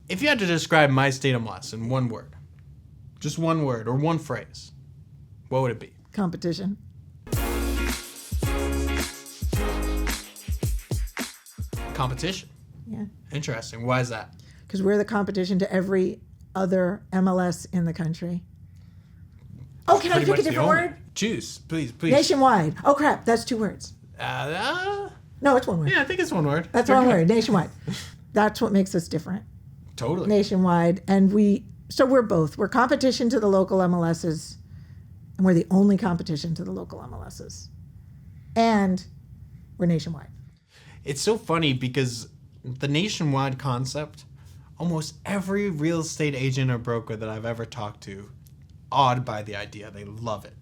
If you had to describe My State MLS in one word, just one word or one phrase, what would it be? Competition. Competition. Yeah. Interesting. Why is that? Because we're the competition to every other MLS in the country. Oh, can I pick a different word? Choose, please. Nationwide. Oh, crap. That's 2 words. No, it's 1 word. Yeah, I think it's 1 word. That's 1 word. Nationwide. That's what makes us different. Totally. Nationwide. And we're both. We're competition to the local MLSs, and we're the only competition to the local MLSs. And we're nationwide. It's so funny because the nationwide concept, almost every real estate agent or broker that I've ever talked to, awed by the idea. They love it.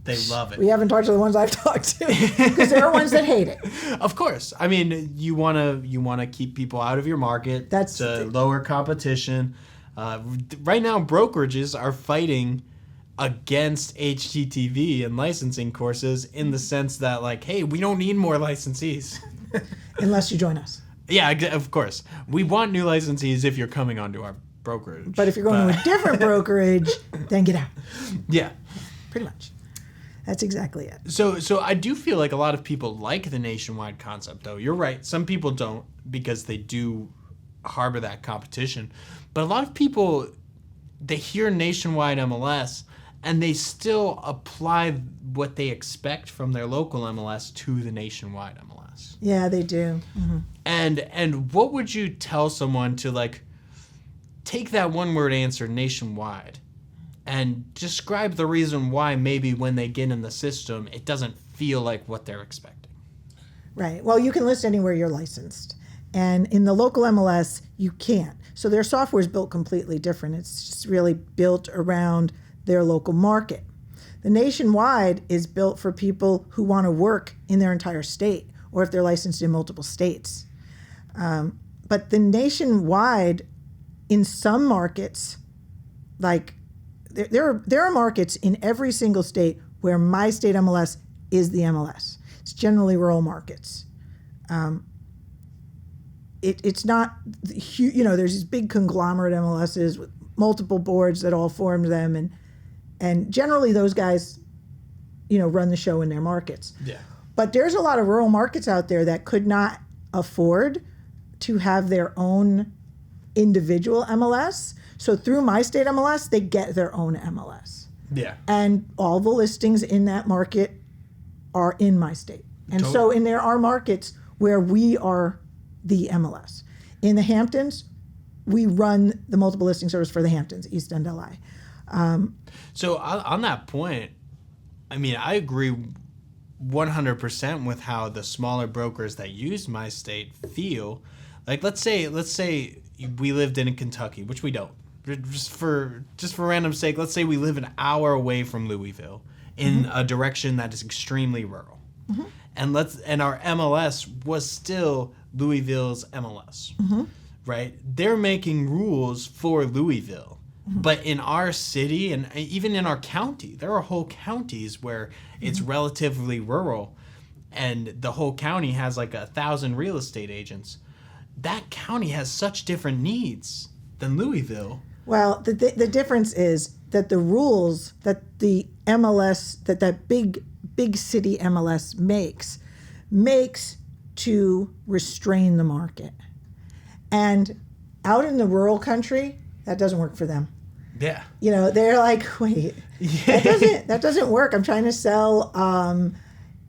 They love it. We haven't talked to the ones I've talked to because there are ones that hate it. Of course. I mean, you wanna keep people out of your market. That's to lower competition. Right now, brokerages are fighting against HGTV and licensing courses in the sense that, like, hey, we don't need more licensees. Unless you join us. Yeah, of course. We want new licensees if you're coming onto our brokerage. But if you're going to a different brokerage, then get out. Yeah. Pretty much. That's exactly it. So I do feel like a lot of people like the nationwide concept, though. You're right. Some people don't because they do harbor that competition. But a lot of people, they hear nationwide MLS and they still apply what they expect from their local MLS to the nationwide MLS. Yeah, they do. Mm-hmm. And what would you tell someone to, like, take that one-word answer, nationwide, and describe the reason why maybe when they get in the system, it doesn't feel like what they're expecting? Right. Well, you can list anywhere you're licensed. And in the local MLS, you can't. So their software is built completely different. It's just really built around their local market. The nationwide is built for people who want to work in their entire state or if they're licensed in multiple states. But the nationwide, in some markets, like there are markets in every single state where My State MLS is the MLS. It's generally rural markets. It's not, there's these big conglomerate MLSs with multiple boards that all formed them, and generally those guys, run the show in their markets. Yeah. But there's a lot of rural markets out there that could not afford to have their own individual MLS. So through My State MLS, they get their own MLS. Yeah. And all the listings in that market are in My State. And Totally. so there are markets where we are the MLS. In the Hamptons, we run the multiple listing service for the Hamptons, East End LI. So on that point, I mean, I agree 100% with how the smaller brokers that use My State feel. Like, let's say we lived in Kentucky, which we don't. Just for random sake, let's say we live an hour away from Louisville in a direction that is extremely rural. Mm-hmm. And our MLS was still Louisville's MLS. Mm-hmm. Right? They're making rules for Louisville. Mm-hmm. But in our city and even in our county, there are whole counties where it's relatively rural and the whole county has like 1,000 real estate agents. That county has such different needs than Louisville. Well, the difference is that the rules that the MLS, that big city MLS makes to restrain the market. And out in the rural country, that doesn't work for them. Yeah. They're like, wait, that doesn't work. I'm trying to sell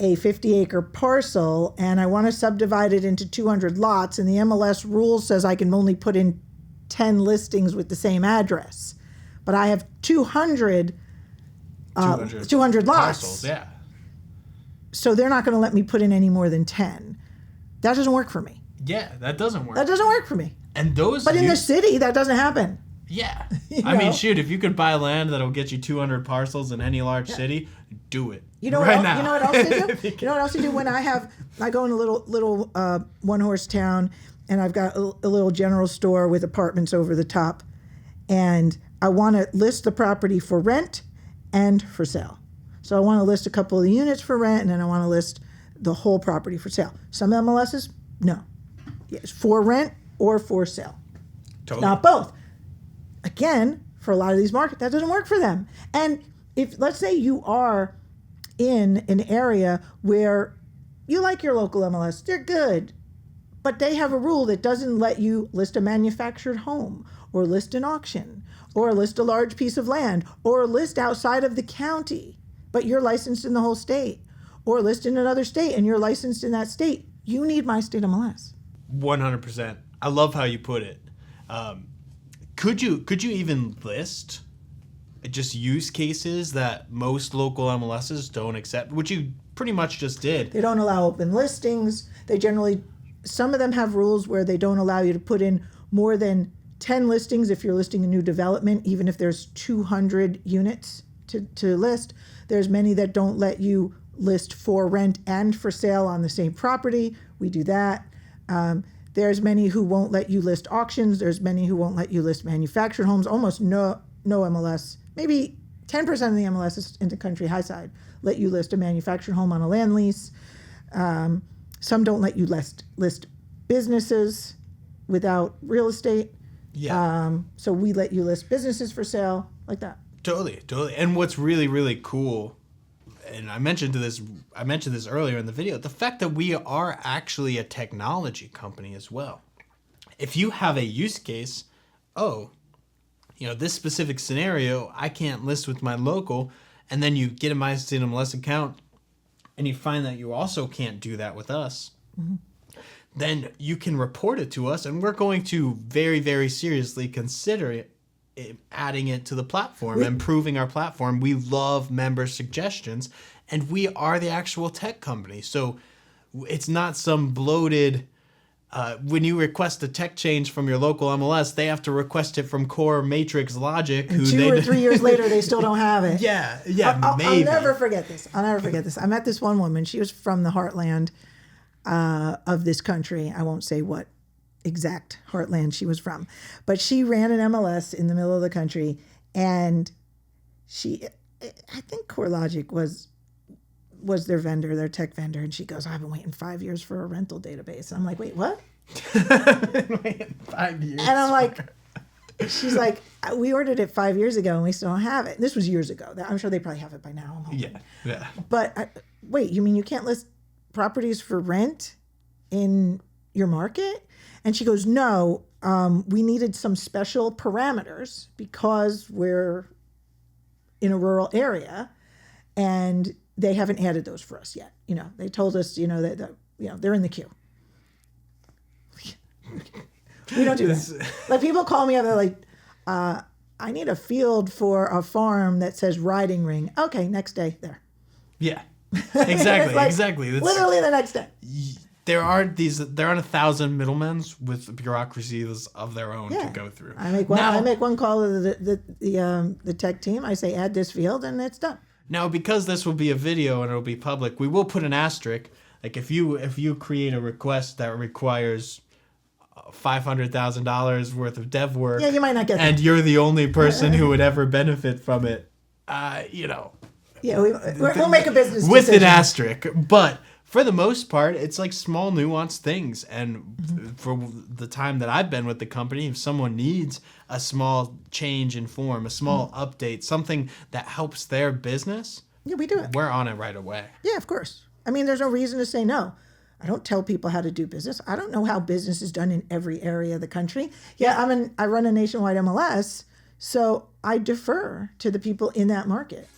a 50-acre parcel, and I want to subdivide it into 200 lots, and the MLS rule says I can only put in 10 listings with the same address. But I have 200 lots. Parcels, yeah. So they're not going to let me put in any more than 10. That doesn't work for me. Yeah, that doesn't work. That doesn't work for me. And those But in the city, that doesn't happen. Yeah. I mean, shoot, if you could buy land that'll get you 200 parcels in any large city, do it. You know right what now. You know what else to do? You know what else to do when I go in a little one-horse town, and I've got a little general store with apartments over the top, and I want to list the property for rent and for sale. So I want to list a couple of the units for rent, and then I want to list the whole property for sale. Some MLSs, no. Yes, for rent or for sale. Totally. not both. Again, for a lot of these markets, that doesn't work for them. And if, let's say you are in an area where you like your local MLS, they're good, but they have a rule that doesn't let you list a manufactured home or list an auction or list a large piece of land or list outside of the county, but you're licensed in the whole state, or list in another state and you're licensed in that state. You need My State MLS. 100%. I love how you put it. Could you even list just use cases that most local MLSs don't accept, which you pretty much just did? They don't allow open listings. They generally, some of them have rules where they don't allow you to put in more than 10 listings if you're listing a new development, even if there's 200 units to list. There's many that don't let you list for rent and for sale on the same property. We do that. There's many who won't let you list auctions. There's many who won't let you list manufactured homes. Almost no MLS, maybe 10% of the MLSs in the country high side let you list a manufactured home on a land lease. Some don't let you list businesses without real estate. Yeah. So we let you list businesses for sale, like that. Totally. And what's really, really cool, and I mentioned this earlier in the video, the fact that we are actually a technology company as well. If you have a use case, this specific scenario, I can't list with my local, and then you get a My State MLS account, and you find that you also can't do that with us, then you can report it to us, and we're going to very, very seriously consider it, adding it to the platform, improving our platform. We love member suggestions, and we are the actual tech company. So it's not some bloated, when you request a tech change from your local MLS, they have to request it from Core Matrix Logic. And 2 or 3 years later, they still don't have it. Yeah, I'll maybe. never forget this. I met this one woman. She was from the heartland of this country. I won't say what exact heartland she was from, but she ran an MLS in the middle of the country, and I think CoreLogic was their vendor, their tech vendor, and she goes, I've been waiting 5 years for a rental database. And I'm like, wait, what? I've been waiting 5 years. And I'm like, she's like, we ordered it 5 years ago and we still don't have it. This was years ago. I'm sure they probably have it by now. I'm hoping. Yeah. But wait, you mean you can't list properties for rent in your market? And she goes, no, we needed some special parameters because we're in a rural area, and they haven't added those for us yet. They told us, that they're in the queue. We don't do that. Like, people call me up, they're like, I need a field for a farm that says riding ring. Okay, next day, there. Yeah, exactly, exactly. Literally the next day. There aren't 1,000 middlemen with bureaucracies of their own to go through. I make one call to the tech team. I say, add this field, and it's done. Now, because this will be a video and it'll be public, we will put an asterisk. Like, if you create a request that requires $500,000 worth of dev work, you might not get that. And you're the only person who would ever benefit from it, Yeah, we'll make a business with decision. an asterisk, but. For the most part, it's like small nuanced things. And for the time that I've been with the company, if someone needs a small change in form, a small update, something that helps their business, we do it. We're on it right away. Yeah, of course. I mean, there's no reason to say no. I don't tell people how to do business. I don't know how business is done in every area of the country. Yeah, I run a nationwide MLS, so I defer to the people in that market.